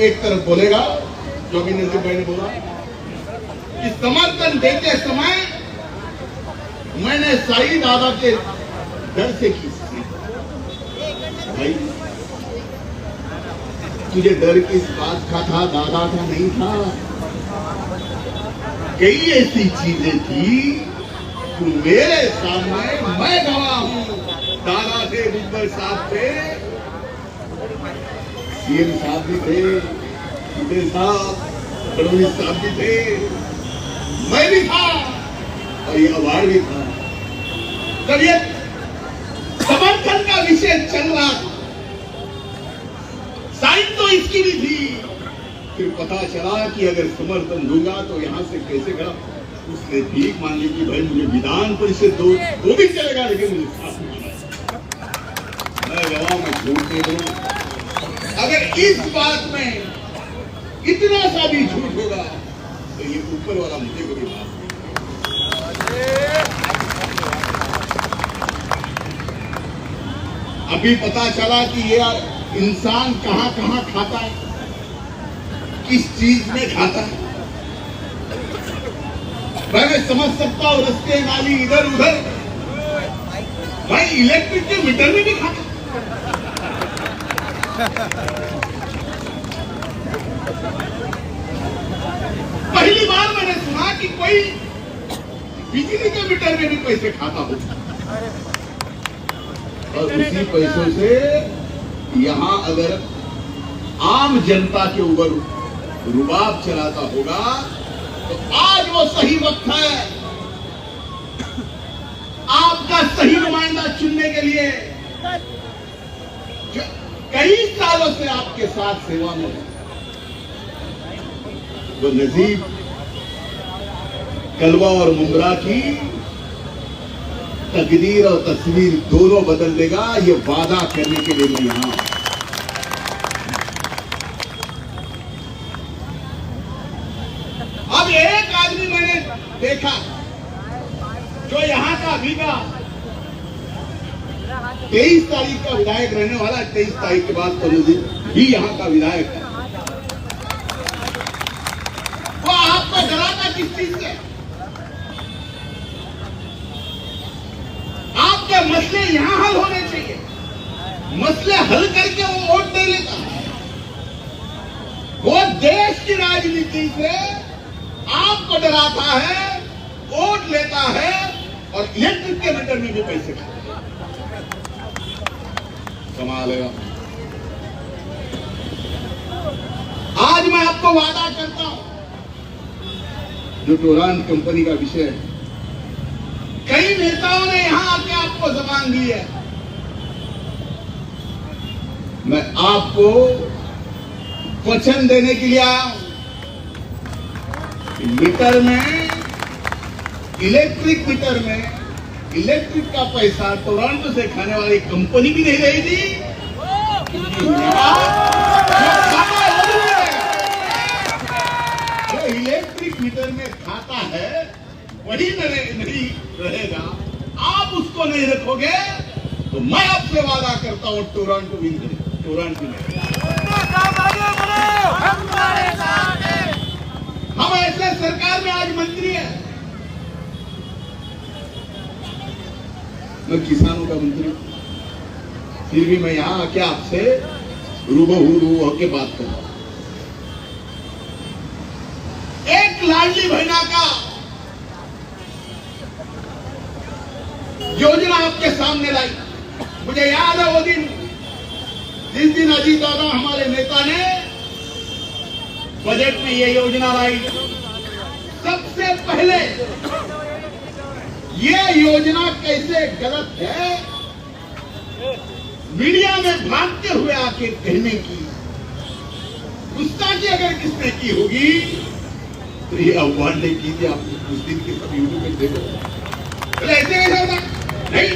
एक तरफ बोलेगा, जो अभी नजीर भाई ने बोला कि समर्थन देते समय मैंने साईं दादा के डर से की। भाई तुझे डर किस बात का था? दादा का नहीं था। कई ऐसी चीजें थी तो मेरे सामने, मैं गवाह हूं, दादा थे, मुंबर साहब थे, सीएम साहब भी थे, उदय साहब, फडणवीस साहब भी थे, मैं भी था और ये अवार्ड भी था। जब ये समर्थन का विषय चल रहा था, साइन तो इसकी भी थी, फिर पता चला कि अगर समर्थन दूंगा तो यहां से कैसे खड़ा। उसने भीख मांगी कि भाई मुझे विधान परिषद दो, वो भी चलेगा लेकिन मुझे साथ मांगना। मैं गवाह, मैं झूठ नहीं बोलूं। अगर इस बात में इतना सा भी झूठ होगा तो ये ऊपर वाला मुझे को भी माफ नहीं। अभी पता चला कि ये इंसान कहां कहां खाता है, किस चीज में खाता है। मैं समझ सकता हूं रस्ते नाली इधर उधर, भाई इलेक्ट्रिक के मीटर में भी खाता। पहली बार मैंने सुना कि कोई बिजली के मीटर में भी पैसे खाता हो और उसी पैसों से यहां अगर आम जनता के ऊपर रुबाब चलाता होगा तो आज वो सही वक्त है आपका सही नुमाइंदा चुनने के लिए, जो कई सालों से आपके साथ सेवा में है। वो नजीब कलवा और मुंब्रा की तकदीर और तस्वीर दोनों बदल देगा, ये वादा करने के लिए मैं यहां। अब एक आदमी मैंने देखा जो यहां का अभी का 23 तारीख का विधायक रहने वाला, 23 तारीख के बाद तो भी यहां का विधायक है। वो आपको डराता किस चीज से? आपके मसले यहां हल होने चाहिए। मसले हल करके वो वोट दे लेता है। वो देश की राजनीति से आपको डराता है, वोट लेता है और इलेक्ट्रिक के मीटर में भी पैसे खाता है। कमाल है। आज मैं आपको वादा करता हूं, जो टोरान कंपनी का विषय है, कई नेताओं ने यहां आके आपको जबान दी है। मैं आपको वचन देने के लिए आया हूं, मीटर में, इलेक्ट्रिक मीटर में इलेक्ट्रिक का पैसा टोरंटो से खाने वाली कंपनी भी नहीं रहेगी। जो इलेक्ट्रिक मीटर में खाता है वही नहीं रहेगा। आप उसको नहीं रखोगे तो मैं आपसे वादा करता हूं टोरंटो विन करेगा। टोरंटो हम ऐसे सरकार में आज मंत्री हैं। मैं किसानों का मंत्री, फिर भी मैं यहां आके आपसे रूबरू होके बात कर रहा हूं। एक लाडली बहना का योजना आपके सामने लाई। मुझे याद है वो दिन, जिस दिन अजीत दादा हमारे नेता ने बजट में ये योजना लाई। सबसे पहले ये योजना कैसे गलत है मीडिया में भागते हुए आके कहने की गुस्ताखी अगर किसने की होगी तो ये अफवाह ने की थी। आप उस दिन के सब यूट्यूब में देखो, बोले ऐसे कैसा होता? नहीं,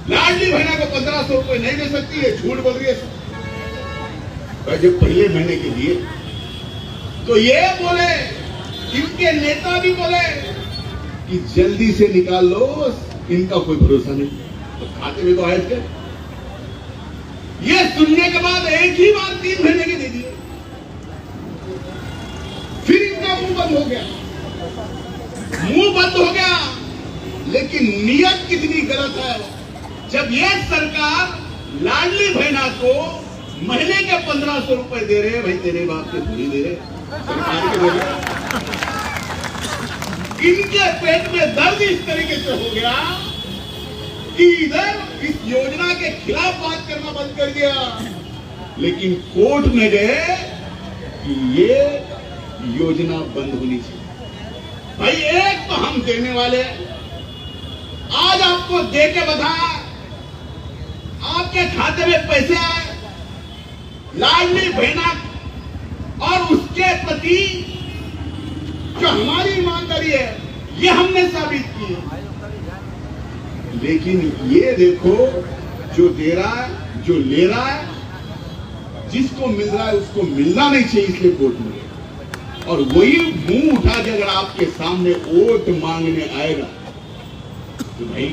लाडली बहना को 1500 रुपए नहीं दे सकती है, झूठ बोल रही है। जब पहले महीने के लिए तो ये बोले, इनके नेता भी बोले कि जल्दी से निकाल लो, इनका कोई भरोसा नहीं, तो खाते में तो आए थे। ये सुनने के बाद एक ही बार 3 महीने के दे दिए, फिर इनका मुंह बंद हो गया, मुंह बंद हो गया। लेकिन नियत कितनी गलत है। जब ये सरकार लाडली बहना को महीने के 1500 रुपए दे रहे हैं, भाई तेरे बाप के थोड़ी दे रहे, सरकार के दे रहे। इनके पेट में दर्द इस तरीके से हो गया कि इधर इस योजना के खिलाफ बात करना बंद कर दिया, लेकिन कोर्ट में गए कि ये योजना बंद होनी चाहिए। भाई एक तो हम देने वाले, आज आपको दे के बताया, आपके खाते में पैसे आए, लाडली बहना और उसके प्रति जो हमारी ईमानदारी है ये हमने साबित की है। लेकिन ये देखो, जो दे रहा है, जो ले रहा है, जिसको मिल रहा है उसको मिलना नहीं चाहिए, इसलिए वोट मिले। और वही मुंह उठा के अगर आपके सामने वोट मांगने आएगा तो भाई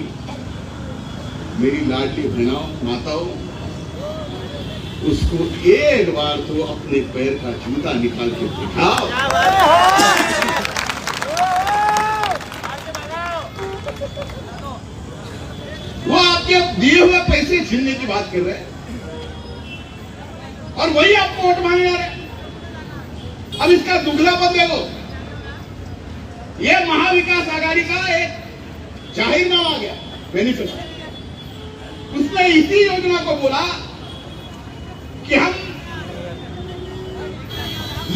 मेरी लाडली बहनाओं, माताओं, उसको एक बार तो अपने पैर का जूता निकाल के दिखाओ। वो आपके दिए हुए पैसे छीनने की बात कर रहे हैं और वही आपको वोट मांगने आ रहे हैं। अब इसका दुगलापन देखो, ये महाविकास आघाड़ी का एक जाहिरनामा आ गया, मैनिफेस्टो। उसने इसी योजना को बोला कि हम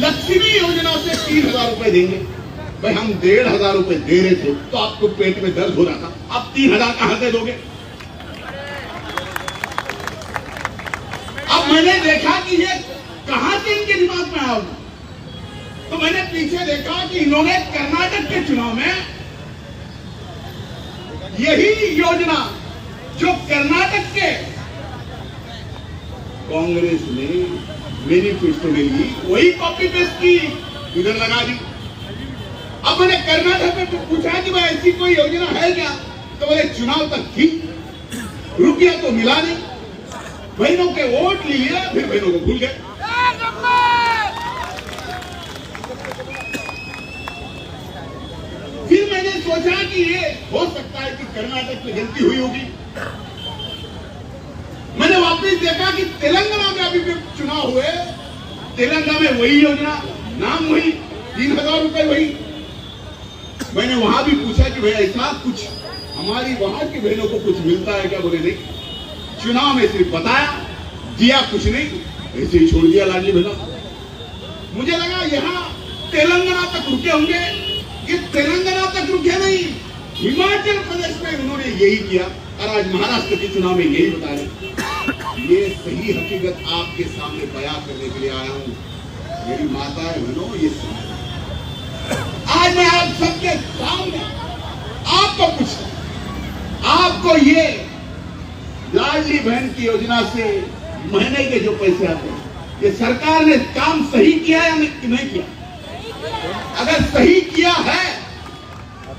लक्ष्मी योजना से 3000 रुपए देंगे। भाई हम 1500 रुपए दे रहे थे तो आपको पेट में दर्द हो रहा था, अब 3000 कहां से दोगे? अब मैंने देखा कि ये कहां से इनके दिमाग में आया होगा, तो मैंने पीछे देखा कि इन्होंने कर्नाटक के चुनाव में यही योजना जो कर्नाटक के कांग्रेस ने मैनिफेस्टो में ली, वही कॉपी पेस्ट की, इधर लगा दी। अब मैंने कर्नाटक में पूछा कि भाई ऐसी कोई योजना है क्या, तो बोले चुनाव तक थी, रुपया तो मिला नहीं, बहनों के वोट लिए, फिर बहनों को भूल गए। फिर मैंने सोचा कि ये हो सकता है कि कर्नाटक में गलती हुई होगी। मैंने वापस देखा कि तेलंगाना में अभी भी चुनाव हुए, तेलंगाना में वही योजना, नाम वही, 3000 रुपए वही। मैंने वहां भी पूछा कि भाई ऐसा कुछ हमारी वहां की बहनों को कुछ मिलता है क्या? बोले नहीं, चुनाव में सिर्फ बताया, दिया कुछ नहीं, ऐसे ही छोड़ दिया लाडली बहनों। मुझे लगा यहाँ तेलंगाना तक रुके होंगे, कि तेलंगाना तक रुके नहीं, हिमाचल प्रदेश में उन्होंने यही किया और आज महाराष्ट्र के चुनाव में यही बता रहे। ये सही हकीकत आपके सामने बयां करने के लिए आया हूं। मेरी माताएं बहनों, ये आज मैं आप सबके सामने आपको कुछ, आपको ये लाडली बहन की योजना से महीने के जो पैसे आते हैं, ये सरकार ने काम सही किया या नहीं किया? अगर सही किया है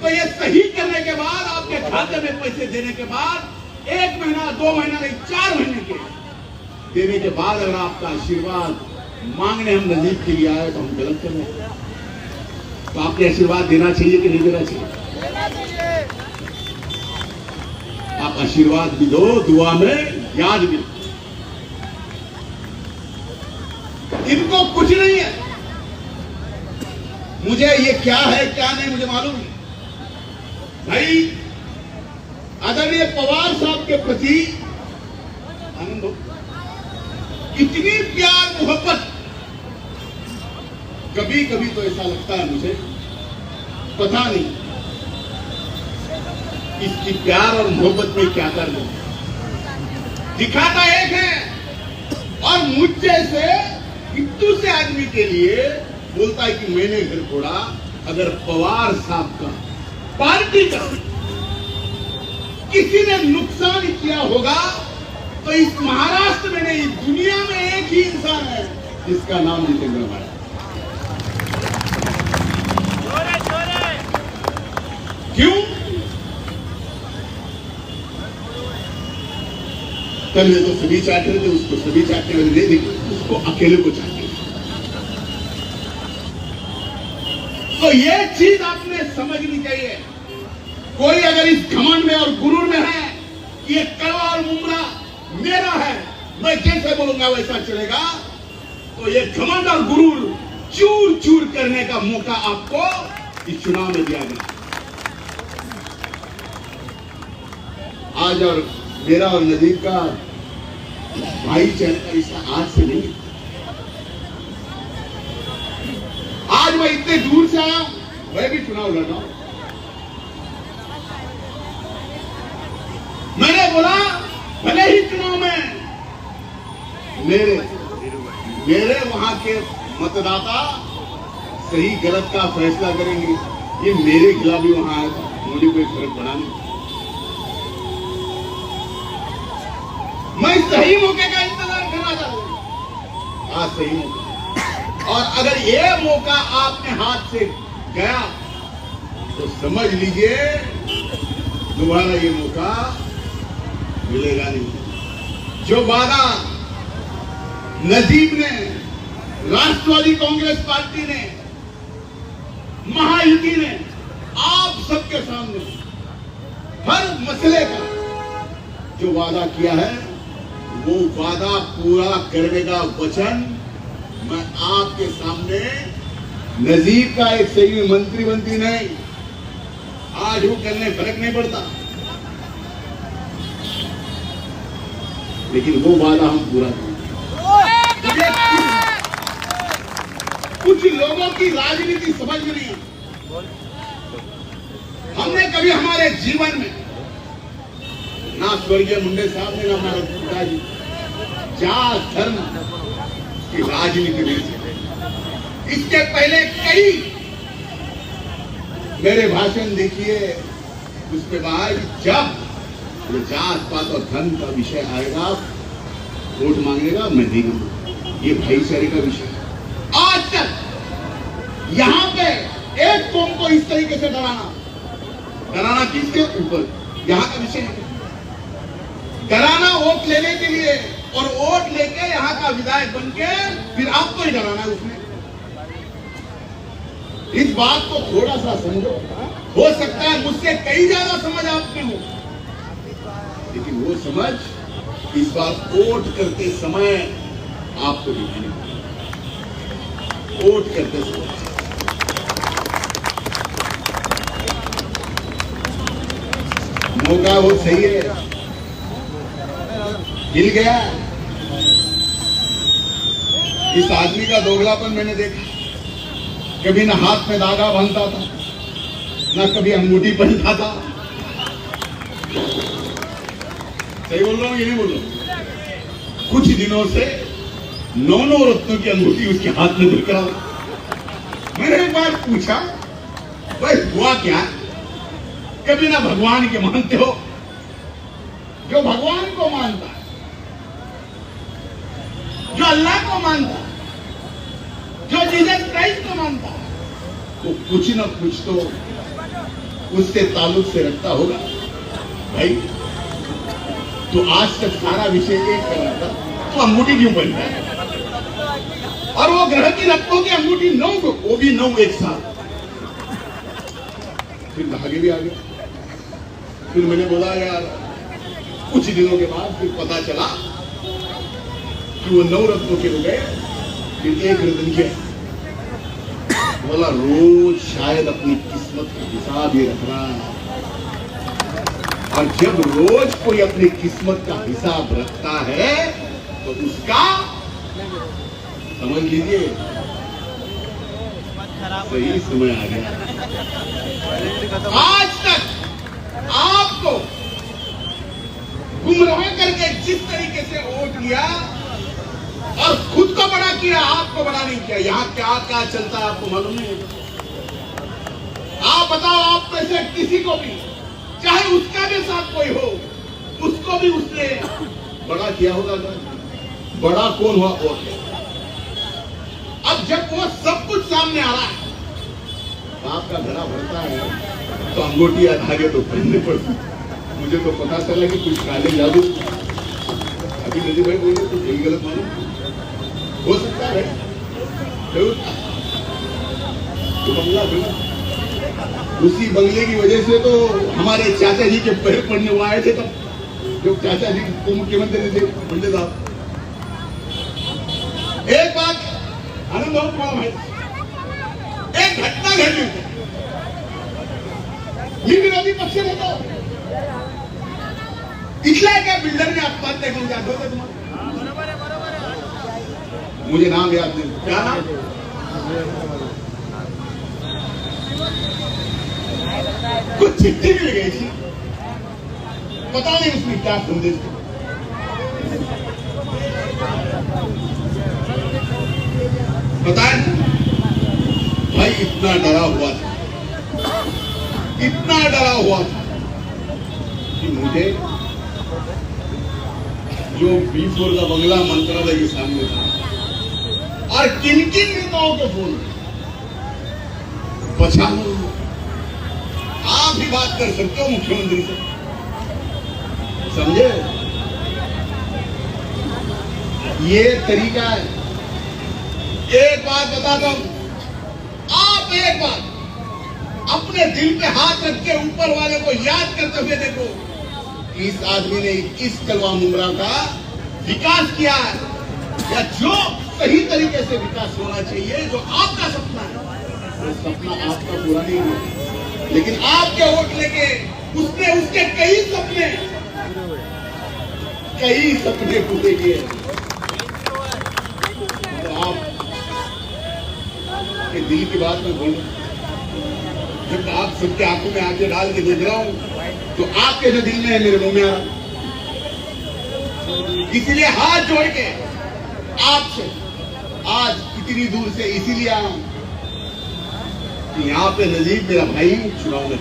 तो ये सही करने के बाद, आपके खाते में पैसे देने के बाद, 1 महीना 2 महीना नहीं 4 महीने के देने के बाद अगर आपका आशीर्वाद मांगने हम नजीक के लिए आए तो हम गलत कर रहे हैं। तो आपने आशीर्वाद देना चाहिए कि नहीं देना चाहिए? आप आशीर्वाद भी दो, दुआ में याद भी। इनको कुछ नहीं है, मुझे ये क्या है क्या नहीं मुझे मालूम नहीं। भाई आदरणीय पवार साहब के प्रति आनंद हो, इतनी प्यार मोहब्बत, कभी कभी तो ऐसा लगता है मुझे, पता नहीं इसकी प्यार और मोहब्बत में क्या कर लो। दिखाता एक है और मुझ जैसे हिंदू से आदमी के लिए बोलता है कि मैंने घर छोड़ा। अगर पवार साहब का, पार्टी का किसी ने नुकसान किया होगा तो इस महाराष्ट्र में नहीं, दुनिया में एक ही इंसान है जिसका नाम जितेंद्र भाई। क्यों? कल तो सभी चाट रहे थे, उसको सभी चाटने वाले नहीं दिखे, उसको अकेले को चाटने। तो ये चीज आपने समझनी चाहिए। कोई अगर इस घमंड में और गुरूर में है कि ये कड़वा और मुमरा मेरा है, मैं जैसे बोलूंगा वैसा चलेगा, तो ये घमंड और गुरूर चूर चूर करने का मौका आपको इस चुनाव में दिया गया। आज और मेरा और नजीब का भाईचारे का रिश्ता आज से नहीं। आज मैं इतने दूर से आया, मैं भी चुनाव लड़ रहा हूं। मैंने बोला भले ही चुनाव में मेरे वहां के मतदाता सही गलत का फैसला करेंगे, ये मेरे खिलाफ भी वहां आया था, मुझे कोई फर्क पड़ा नहीं। मैं सही मौके का इंतजार करना चाहता हूं। आज सही मौका, और अगर ये मौका आपने हाथ से गया तो समझ लीजिए दोबारा ये मौका मिलेगा नहीं। जो वादा नजीब ने, राष्ट्रवादी कांग्रेस पार्टी ने, महायुति ने आप सबके सामने हर मसले का जो वादा किया है, वो वादा पूरा करने का वचन मैं आपके सामने नजीब का एक सही मंत्री बनती नहीं, आज वो करने फर्क नहीं पड़ता, लेकिन वो वादा हम पूरा करेंगे। कुछ लोगों की राजनीति समझ में नहीं है। हमने कभी हमारे जीवन में ना स्वर्गीय मुंडे साहब ने, ना हमारे पिताजी जात धर्म की राजनीति नहीं की। इसके पहले कई मेरे भाषण देखिए, उसके बाद जब ये जात पात और धर्म का विषय आएगा, वोट मांगेगा, मैं नहीं दूंगा। ये भाईचारे का विषय है। आज तक यहाँ पे एक कौम को इस तरीके से डराना किसके ऊपर, यहाँ का विषय है। डराना वोट लेने के लिए, और वोट लेके यहाँ का विधायक बनके फिर आपको ही डराना है उसने। इस बात को थोड़ा सा समझो। हो सकता है मुझसे कई ज्यादा समझ आप में हो, लेकिन वो समझ इस बार वोट करते समय आपको दिखानी पड़ेगी। वोट करते समय मौका वो सही है, हिल गया। इस आदमी का दोगलापन मैंने देखा। कभी ना हाथ में धागा बांधता था, ना कभी अंगूठी पहनता था। सही बोल रहा हूं, ये नहीं बोल रहा हूं। कुछ दिनों से 9 रत्नों की अंगूठी उसके हाथ में दिख रहा। मैंने एक बार पूछा, भाई हुआ क्या? कभी ना भगवान के मानते हो? जो भगवान को मानता है, जो अल्लाह को मानता है, जो जीसस क्राइस्ट को मानता है, वो कुछ ना कुछ तो उससे ताल्लुक से रखता होगा। भाई तो आज तक सारा विषय एक कर रहा था, तो अंगूठी क्यों पहन रहा है? और वो ग्रह की रत्नों की अंगूठी 9 को, वो भी 9 एक साथ। फिर धागे भी आ गए। फिर मैंने बोला यार, कुछ दिनों के बाद फिर पता चला कि वो 9 रत्नों के हो गए, फिर एक रत्न के। बोला रोज शायद अपनी किस्मत का हिसाब ही रख रहा है, और जब रोज कोई अपनी किस्मत का हिसाब रखता है तो उसका समझ लीजिए सही समय आ गया। आज तक आपको गुमराह करके जिस तरीके से वोट लिया और खुद को बड़ा किया, आपको बड़ा नहीं किया। यहाँ क्या क्या चलता है आपको मालूम नहीं। आप बताओ, आप में से किसी को भी चाहे उसका भी साथ कोई हो, उसको भी उसने बड़ा किया होगा। बड़ा कौन हुआ? वो। अब जब वो सब कुछ सामने आ रहा है, बाप का घड़ा भरता है तो अंगूठी या धागे तो पहनने पड़ते। मुझे तो पता चला कि कुछ काले जादू, अभी नदी भाई बोले तो सही गलत मालूम हो सकता है। तो बंगला उसी बंगले की वजह से तो हमारे चाचा जी के पैर पड़ने हुआ आए थे, तब जो चाचा जी को मुख्यमंत्री थे पंडित साहब। एक बात आनंद बहुत बड़ा है, एक घटना घटी ही विरोधी पक्ष ने तो इथला क्या बिल्डर ने आत्महत्या करून आठवत आहे तुम्हाला? मुझे नाम याद नहीं, क्या नाम? कुछ चिट्ठी मिल गई थी, पता नहीं उसमें क्या संदेश था। पता है भाई, इतना डरा हुआ था, इतना डरा हुआ था कि मुझे जो B4 का बंगला मंत्रालय के सामने था और किन किन नेताओं के फोन पछानो, आप भी बात कर सकते हो मुख्यमंत्री से, समझे? ये तरीका है। एक बात बताता हूं, आप एक बात अपने दिल पे हाथ रख के ऊपर वाले को याद करते हुए देखो, इस आदमी ने इस कलवा मुमरा का विकास किया है, या जो सही तरीके से विकास होना चाहिए, जो आपका सपना है, वो सपना आपका पूरा नहीं हुआ, लेकिन आपके वोट लेके उसने उसके कई सपने पूरे किए। तो आप के दिल की बात में बोलूं, जब आप सबके आंखों में आंखें डाल के देख रहा हूं तो आपके जो दिल में है मेरे मुंह में आ रहा। इसलिए हाथ जोड़ के आपसे आज इतनी दूर से इसीलिए आया हूं कि यहां पे नजीब मेरा भाई चुनाव में है,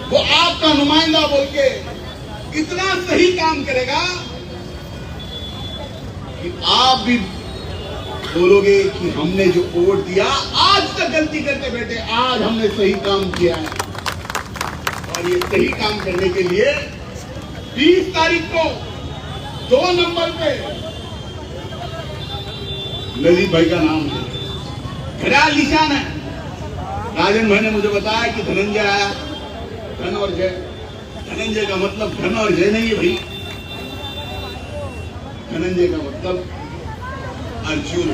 वो आपका नुमाइंदा बोल के इतना सही काम करेगा कि आप भी बोलोगे कि हमने जो वोट दिया, आज तक गलती करते बैठे, आज हमने सही काम किया है। और ये सही काम करने के लिए 20 तारीख को 2 नंबर पे नजीब भाई का नाम है, घड़ियाल निशान है। राजन भाई ने मुझे बताया कि धनंजय आया, धन और जय। धनंजय का मतलब धन और जय नहीं है भाई, धनंजय का मतलब अर्जुन।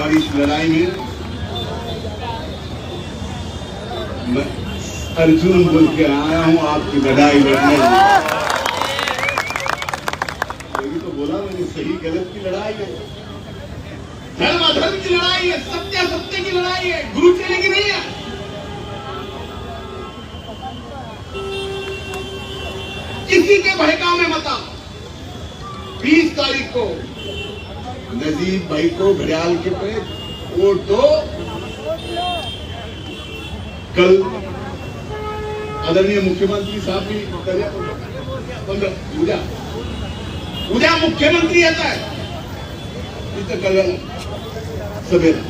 और इस लड़ाई में मैं अर्जुन बोल के आया हूं आपकी लड़ाई लड़ने। यही तो बोला मैंने, सही गलत की लड़ाई है, धर्म अधर्म की लड़ाई है, सत्य सत्य की लड़ाई है, गुरु चेले की नहीं है। किसी के बहकावे में मत आओ। 20 तारीख को नजीब भाई को घड़ियाल के पे वोट दो। कल आदरणीय मुख्यमंत्री साहब भी उद्या मुख्यमंत्री आता है, इथं कल सभेला,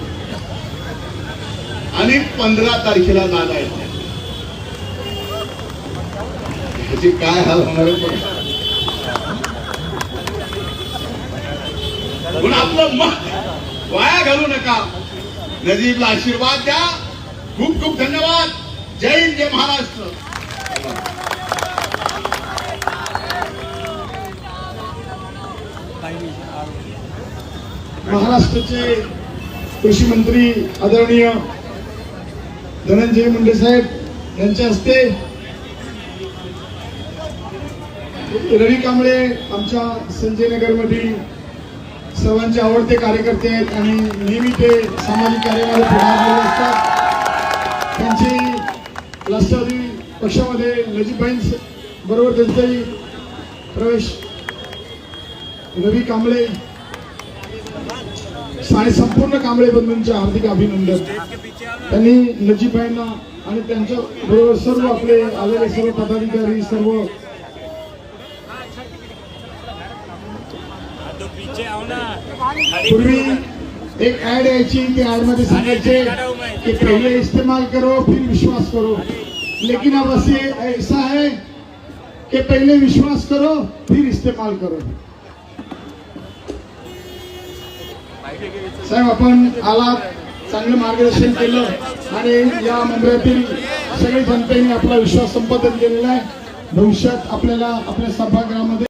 आणि 15 तारखेला दादा येतात। ह्याचे काय हाल होणार आहे म्हणून आपलं मत वाया घालू नका, नजीबला आशीर्वाद द्या। खूप खूप धन्यवाद। जय हिंद, जय महाराष्ट्र। महाराष्ट्राचे कृषी मंत्री आदरणीय धनंजय मुंडे साहेब यांच्या हस्ते रवी कांबळे आमच्या संजय नगर मधील सर्वांचे आवडते कार्यकर्ते आहेत आणि नेहमी ते सामाजिक कार्यामध्ये पुढाकार घेत असतात। त्यांची राष्ट्रवादी पक्षामध्ये नजीबभाई बरोबर त्यांचाही प्रवेश। रवी कांबळे आणि संपूर्ण कांबळे बंधूंचे हार्दिक अभिनंदन. त्यांनी नजीबाईंना आणि त्यांच्या बरोबर सर्व आपले आलेले सर्व पदाधिकारी सर्व पूर्वी एक ऍड यायची की ऍड मध्ये सांगायचे कि पहले इस्तेमाल करो फिर विश्वास करो, लेकिन अब ऐसा है कि पहले विश्वास करो फिर इस्तेमाल करो. साहेब आपण आलात, चांगलं मार्गदर्शन केलं आणि या मुंबईतील सगळी जनतेने आपला विश्वास संपादन केलेला आहे. भविष्यात आपल्याला आपल्या सभागृहामध्ये